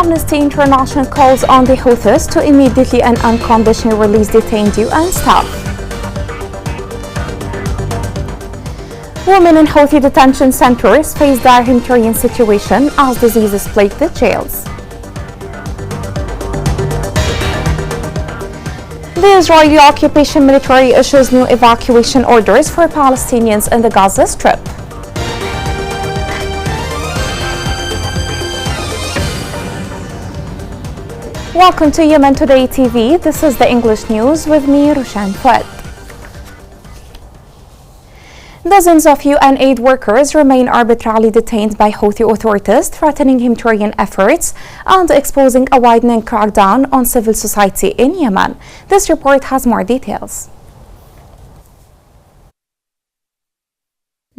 Amnesty International calls on the Houthis to immediately and unconditionally release detained UN staff. Women in Houthi detention centers face dire humanitarian situation as diseases plague the jails. The Israeli occupation military issues new evacuation orders for Palestinians in the Gaza Strip. Welcome to Yemen Today TV. This is the English news with me, Roshan, Fouad. Dozens of UN aid workers remain arbitrarily detained by Houthi authorities, threatening humanitarian efforts and exposing a widening crackdown on civil society in Yemen. This report has more details.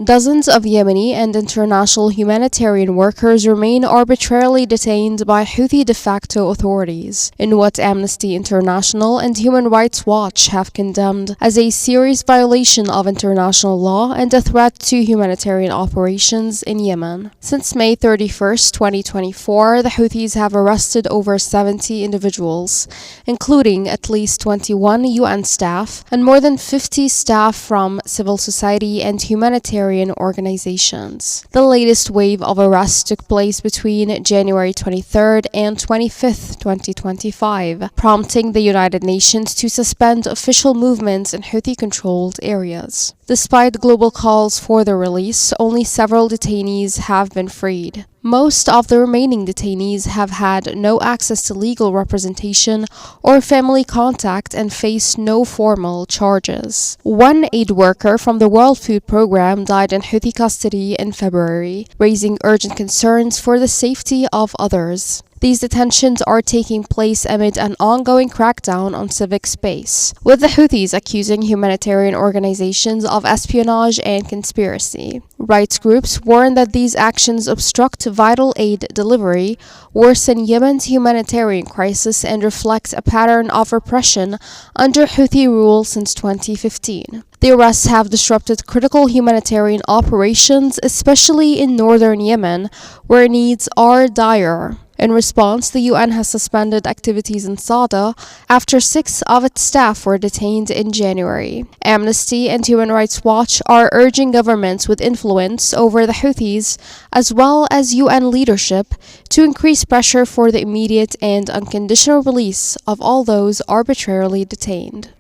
Dozens of Yemeni and international humanitarian workers remain arbitrarily detained by Houthi de facto authorities, in what Amnesty International and Human Rights Watch have condemned as a serious violation of international law and a threat to humanitarian operations in Yemen. Since May 31, 2024, the Houthis have arrested over 70 individuals, including at least 21 UN staff and more than 50 staff from civil society and humanitarian organizations. The latest wave of arrests took place between January 23rd and 25th, 2025, prompting the United Nations to suspend official movements in Houthi-controlled areas. Despite global calls for their release, only several detainees have been freed. Most of the remaining detainees have had no access to legal representation or family contact and face no formal charges. One aid worker from the World Food Programme died in Houthi custody in February, raising urgent concerns for the safety of others. These detentions are taking place amid an ongoing crackdown on civic space, with the Houthis accusing humanitarian organizations of espionage and conspiracy. Rights groups warn that these actions obstruct vital aid delivery, worsen Yemen's humanitarian crisis, and reflect a pattern of repression under Houthi rule since 2015. The arrests have disrupted critical humanitarian operations, especially in northern Yemen, where needs are dire. In response, the UN has suspended activities in Sada after 6 of its staff were detained in January. Amnesty and Human Rights Watch are urging governments with influence over the Houthis, as well as UN leadership, to increase pressure for the immediate and unconditional release of all those arbitrarily detained.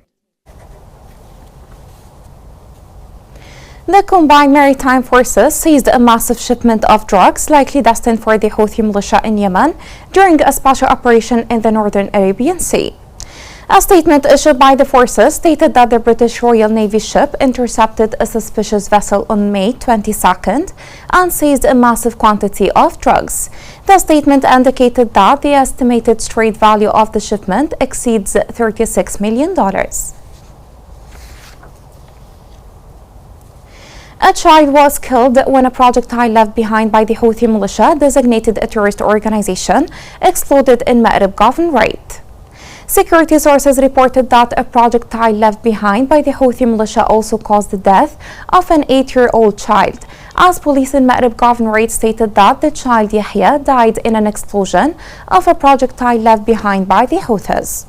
The combined maritime forces seized a massive shipment of drugs likely destined for the Houthi militia in Yemen during a special operation in the northern Arabian Sea. A statement issued by the forces stated that the British Royal Navy ship intercepted a suspicious vessel on May 22nd and seized a massive quantity of drugs. The statement indicated that the estimated trade value of the shipment exceeds $36 million. A child was killed when a projectile left behind by the Houthi militia, designated a terrorist organization, exploded in Ma'rib Governorate. Security sources reported that a projectile left behind by the Houthi militia also caused the death of an 8-year-old child, as police in Ma'rib Governorate stated that the child Yahya died in an explosion of a projectile left behind by the Houthis.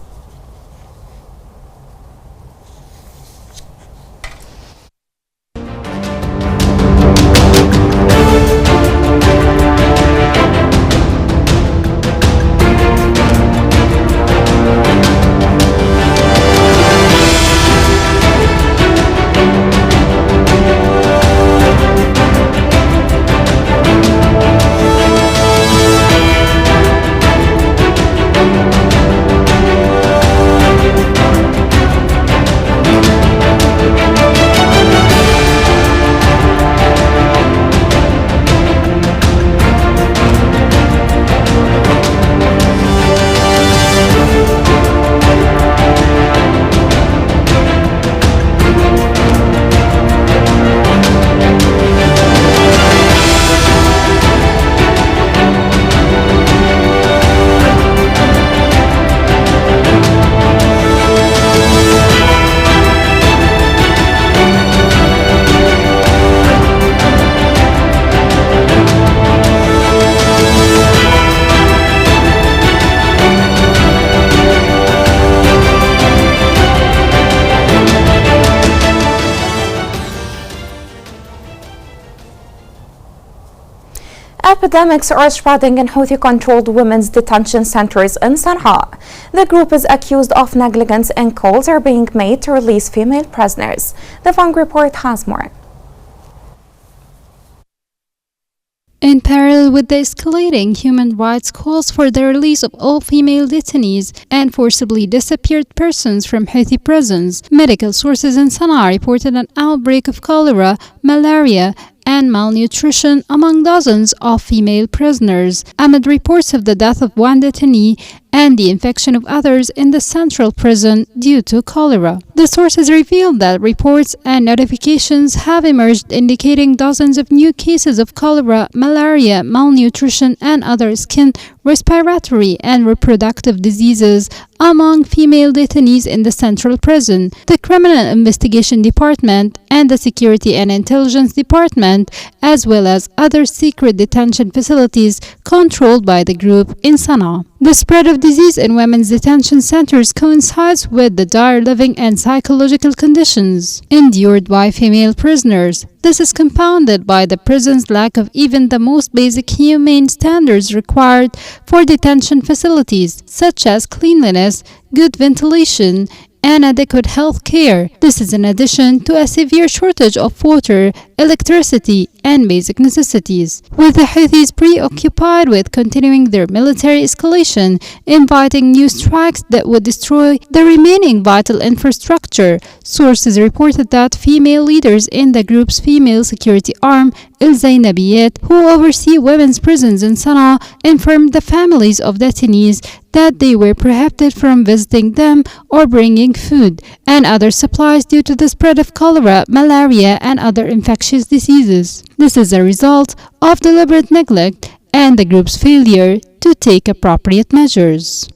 Epidemics are spreading in Houthi-controlled women's detention centers in Sana'a. The group is accused of negligence and calls are being made to release female prisoners. The Fang report has more. In parallel with the escalating human rights calls for the release of all female detainees and forcibly disappeared persons from Houthi prisons, medical sources in Sana'a reported an outbreak of cholera, malaria, and malnutrition among dozens of female prisoners, amid reports of the death of one detainee and the infection of others in the central prison due to cholera. The sources revealed that reports and notifications have emerged indicating dozens of new cases of cholera, malaria, malnutrition, and other skin, respiratory, and reproductive diseases among female detainees in the central prison. The Criminal Investigation Department and the Security and Intelligence Department, as well as other secret detention facilities controlled by the group in Sana'a. The spread of disease in women's detention centers coincides with the dire living and psychological conditions endured by female prisoners. This is compounded by the prison's lack of even the most basic humane standards required for detention facilities, such as cleanliness, good ventilation, and adequate health care. This is in addition to a severe shortage of water, electricity, and basic necessities. With the Houthis preoccupied with continuing their military escalation, inviting new strikes that would destroy the remaining vital infrastructure, sources reported that female leaders in the group's female security arm, El Zainabiyat, who oversee women's prisons in Sana'a, informed the families of detainees that they were prohibited from visiting them or bringing food and other supplies due to the spread of cholera, malaria, and other infectious diseases. This is a result of deliberate neglect and the group's failure to take appropriate measures.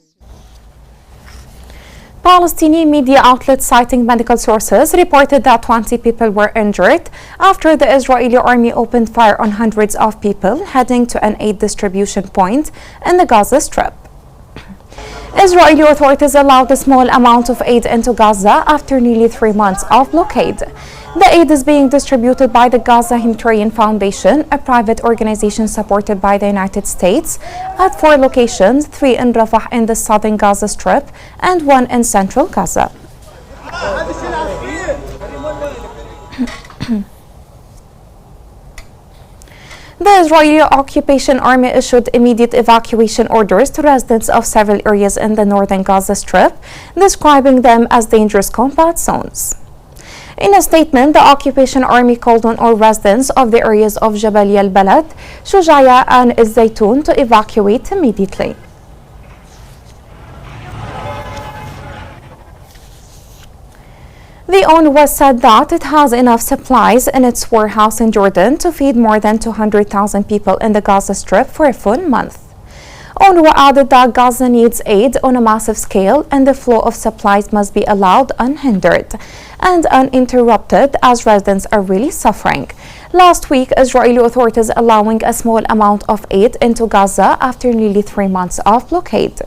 Palestinian media outlets citing medical sources reported that 20 people were injured after the Israeli army opened fire on hundreds of people heading to an aid distribution point in the Gaza Strip. Israeli authorities allowed a small amount of aid into Gaza after nearly 3 months of blockade. The aid is being distributed by the Gaza Humanitarian Foundation, a private organization supported by the United States, at 4 locations, 3 in Rafah in the southern Gaza Strip and 1 in central Gaza. The Israeli occupation army issued immediate evacuation orders to residents of several areas in the northern Gaza Strip, describing them as dangerous combat zones. In a statement, the occupation army called on all residents of the areas of Jabal al-Balad, Shujaya, and Zaytun to evacuate immediately. The UNRWA said that it has enough supplies in its warehouse in Jordan to feed more than 200,000 people in the Gaza Strip for a full month. UNRWA added that Gaza needs aid on a massive scale and the flow of supplies must be allowed unhindered and uninterrupted as residents are really suffering. Last week, Israeli authorities allowing a small amount of aid into Gaza after nearly 3 months of blockade.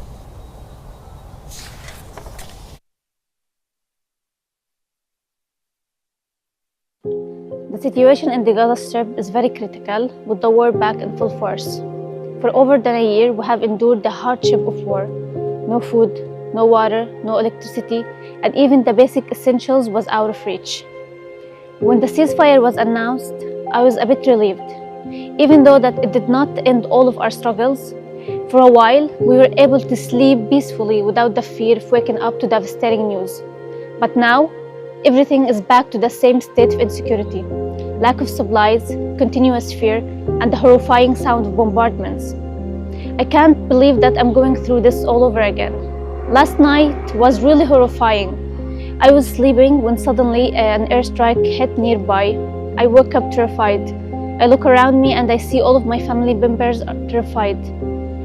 The situation in the Gaza Strip is very critical, with the war back in full force. For over than a year, we have endured the hardship of war. No food, no water, no electricity, and even the basic essentials was out of reach. When the ceasefire was announced, I was a bit relieved. Even though that it did not end all of our struggles, for a while we were able to sleep peacefully without the fear of waking up to devastating news. But now, everything is back to the same state of insecurity. Lack of supplies, continuous fear, and the horrifying sound of bombardments. I can't believe that I'm going through this all over again. Last night was really horrifying. I was sleeping when suddenly an airstrike hit nearby. I woke up terrified. I look around me and I see all of my family members are terrified.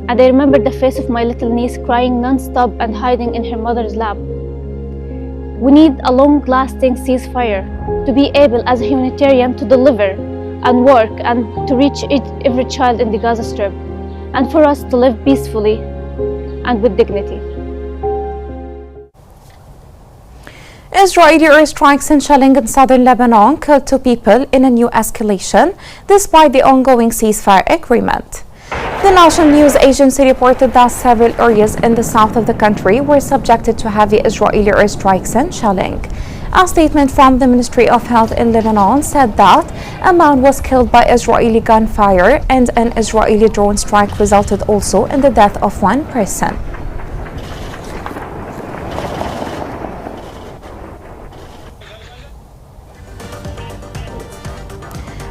And I remember the face of my little niece crying non-stop and hiding in her mother's lap. We need a long-lasting ceasefire to be able as a humanitarian to deliver and work and to reach every child in the Gaza Strip, and for us to live peacefully and with dignity. Israeli airstrikes and shelling in southern Lebanon killed 2 people in a new escalation despite the ongoing ceasefire agreement. The national news agency reported that several areas in the south of the country were subjected to heavy Israeli airstrikes and shelling. A statement from the Ministry of Health in Lebanon said that a man was killed by Israeli gunfire and an Israeli drone strike resulted also in the death of 1 person.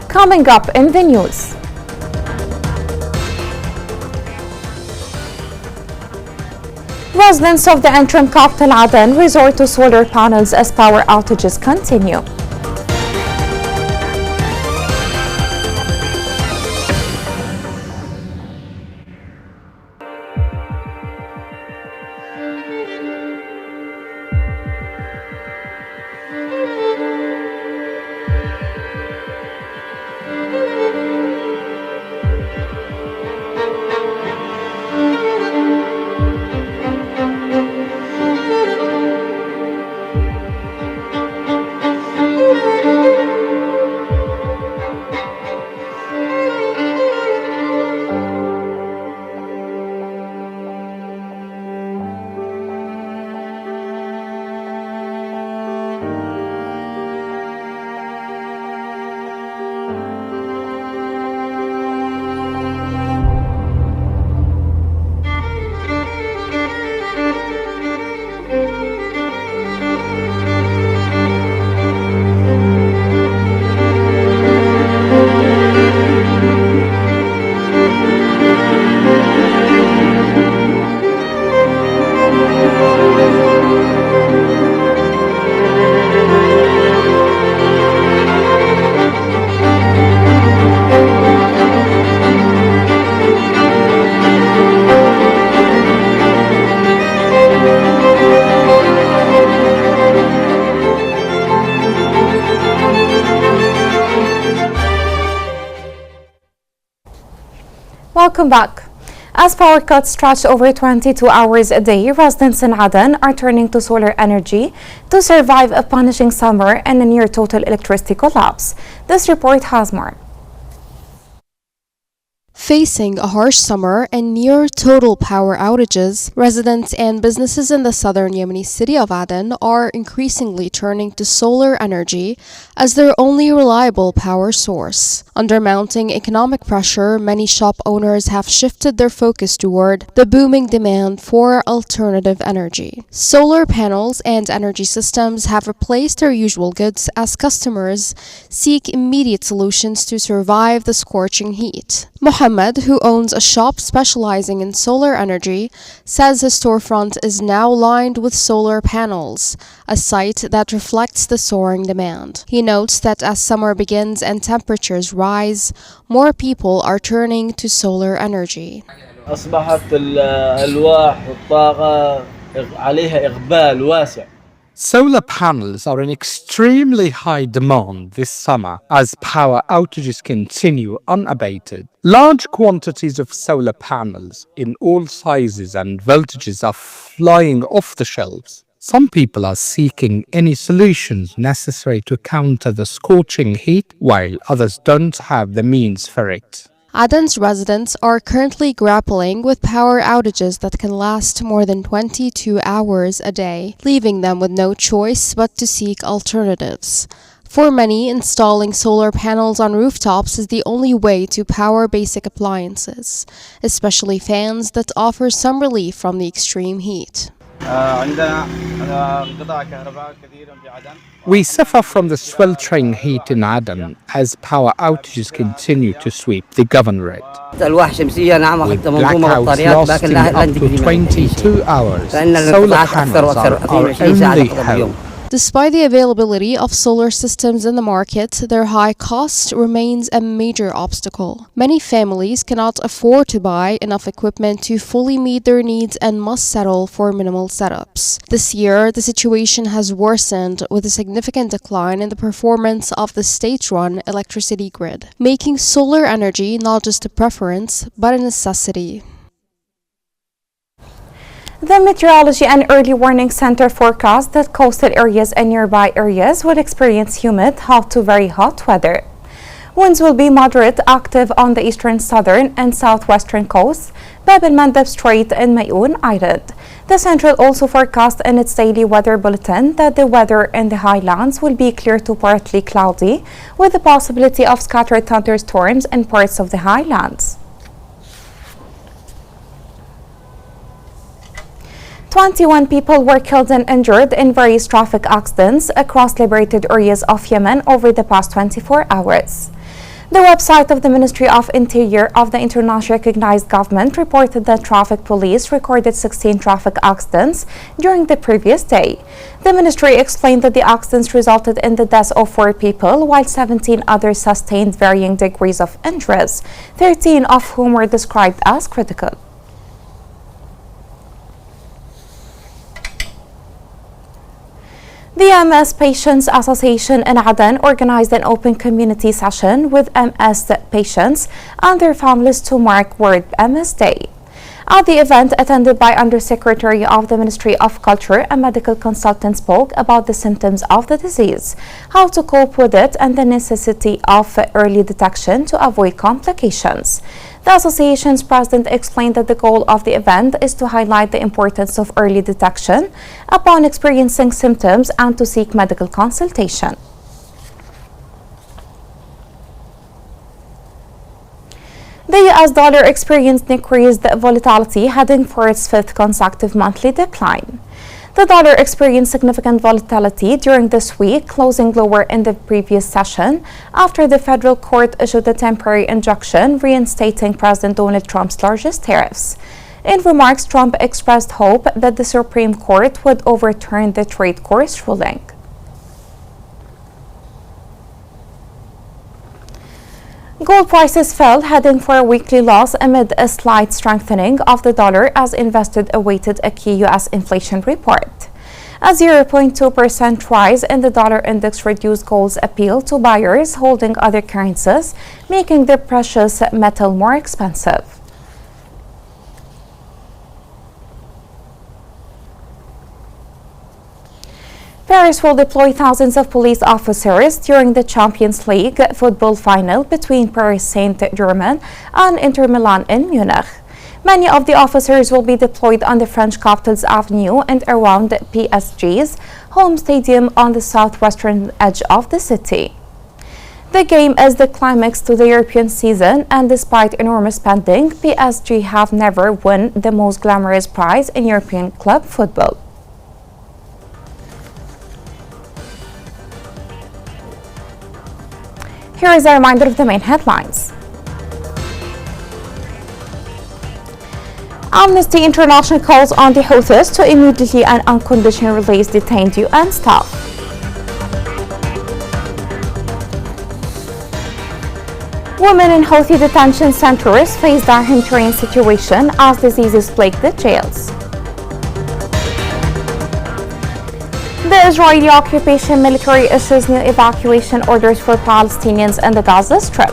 Coming up in the news. Residents of the interim capital Aden resort to solar panels as power outages continue. Welcome back. As power cuts stretch over 22 hours a day, residents in Aden are turning to solar energy to survive a punishing summer and a near total electricity collapse. This report has more. Facing a harsh summer and near total power outages, residents and businesses in the southern Yemeni city of Aden are increasingly turning to solar energy as their only reliable power source. Under mounting economic pressure, many shop owners have shifted their focus toward the booming demand for alternative energy. Solar panels and energy systems have replaced their usual goods as customers seek immediate solutions to survive the scorching heat. Mohammed, who owns a shop specializing in solar energy, says his storefront is now lined with solar panels, a sight that reflects the soaring demand. He notes that as summer begins and temperatures rise, more people are turning to solar energy. أصبحت الألواح والطاقة عليها إقبال واسع. Solar panels are in extremely high demand this summer as power outages continue unabated. Large quantities of solar panels in all sizes and voltages are flying off the shelves. Some people are seeking any solutions necessary to counter the scorching heat, while others don't have the means for it. Aden's residents are currently grappling with power outages that can last more than 22 hours a day, leaving them with no choice but to seek alternatives. For many, installing solar panels on rooftops is the only way to power basic appliances, especially fans that offer some relief from the extreme heat. We suffer from the sweltering heat in Aden as power outages continue to sweep the governorate. With blackouts lasting up to 22 hours, solar panels are our only hope. Despite the availability of solar systems in the market, their high cost remains a major obstacle. Many families cannot afford to buy enough equipment to fully meet their needs and must settle for minimal setups. This year, the situation has worsened with a significant decline in the performance of the state-run electricity grid, making solar energy not just a preference, but a necessity. The Meteorology and Early Warning Center forecasts that coastal areas and nearby areas will experience humid, hot to very hot weather. Winds will be moderate, active on the eastern, southern, and southwestern coasts, Bab el-Mandeb Strait and Mayoun Island. The Central also forecast in its daily weather bulletin that the weather in the highlands will be clear to partly cloudy, with the possibility of scattered thunderstorms in parts of the highlands. 21 people were killed and injured in various traffic accidents across liberated areas of Yemen over the past 24 hours. The website of the Ministry of Interior of the internationally recognized government reported that traffic police recorded 16 traffic accidents during the previous day. The ministry explained that the accidents resulted in the deaths of 4 people, while 17 others sustained varying degrees of injuries, 13 of whom were described as critical. The MS Patients Association in Aden organized an open community session with MS patients and their families to mark World MS Day. At the event, attended by Undersecretary of the Ministry of Culture, a medical consultant spoke about the symptoms of the disease, how to cope with it, and the necessity of early detection to avoid complications. The association's president explained that the goal of the event is to highlight the importance of early detection upon experiencing symptoms and to seek medical consultation. The US dollar experienced increased volatility, heading for its 5th consecutive monthly decline. The dollar experienced significant volatility during this week, closing lower in the previous session after the federal court issued a temporary injunction reinstating President Donald Trump's largest tariffs. In remarks, Trump expressed hope that the Supreme Court would overturn the trade court's ruling. Gold prices fell, heading for a weekly loss amid a slight strengthening of the dollar as investors awaited a key U.S. inflation report. A 0.2% rise in the dollar index reduced gold's appeal to buyers holding other currencies, making the precious metal more expensive. Paris will deploy thousands of police officers during the Champions League football final between Paris Saint-Germain and Inter Milan in Munich. Many of the officers will be deployed on the French capital's avenue and around PSG's home stadium on the southwestern edge of the city. The game is the climax to the European season, and despite enormous spending, PSG have never won the most glamorous prize in European club football. Here is a reminder of the main headlines. Amnesty International calls on the Houthis to immediately and unconditionally release detained UN staff. Women in Houthi detention centers face the humanitarian situation as diseases plague the jails. The Israeli occupation military issues new evacuation orders for Palestinians in the Gaza Strip.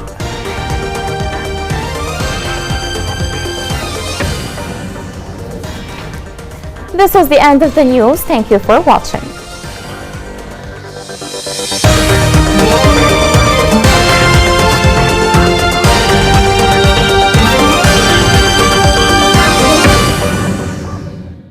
This is the end of the news. Thank you for watching.